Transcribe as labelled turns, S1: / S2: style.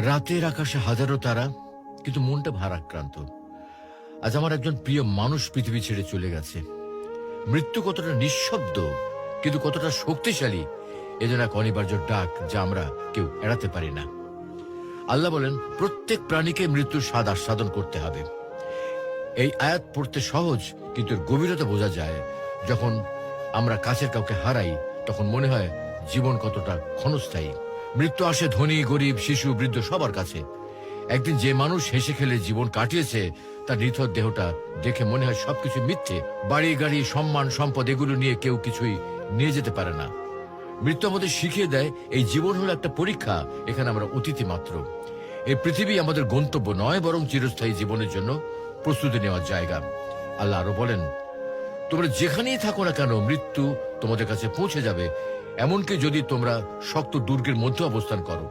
S1: রাতের আকাশে হাজারো তারা, কিন্তু মনটা ভারাক্রান্ত। আজ আমার একজন প্রিয় মানুষ পৃথিবী ছেড়ে চলে গেছে। মৃত্যু কতটা নিঃশব্দ কিন্তু কতটা শক্তিশালী, এজন্য এক অনিবার্য ডাক যা আমরা কেউ এড়াতে পারি না। আল্লাহ বলেন, প্রত্যেক প্রাণীকে মৃত্যুর স্বাদ আস্বাদন করতে হবে। এই আয়াত পড়তে সহজ, কিন্তু এর গভীরতা বোঝা যায়। যখন আমরা কাছের কাউকে হারাই, তখন মনে হয় জীবন কতটা ক্ষণস্থায়ী। মৃত্যু আসে ধনী, গরিব, শিশু, বৃদ্ধ সবার কাছে। একদিন যে মানুষ হেসে খেলে জীবন কাটিয়েছে, তার নিথর দেহটা দেখে মনে হয় সবকিছু মিথ্যে। বাড়ি, গাড়ি, সম্মান, সম্পদ এগুলো নিয়ে কেউ কিছুই নিয়ে যেতে পারে না। মৃত্যু আমাদের শিখিয়ে দেয়, এই জীবন হলো একটা পরীক্ষা, এখানে আমরা অতিথি মাত্র। এই পৃথিবী আমাদের গন্তব্য নয়, বরং চিরস্থায়ী জীবনের জন্য প্রস্তুতি নেওয়ার জায়গা। আল্লাহ আরো বলেন, তোমরা যেখানেই থাকো না কেন, মৃত্যু তোমাদের কাছে পৌঁছে যাবে, এমনকি যদি তোমরা শক্ত দুর্গের মধ্যে অবস্থান করো।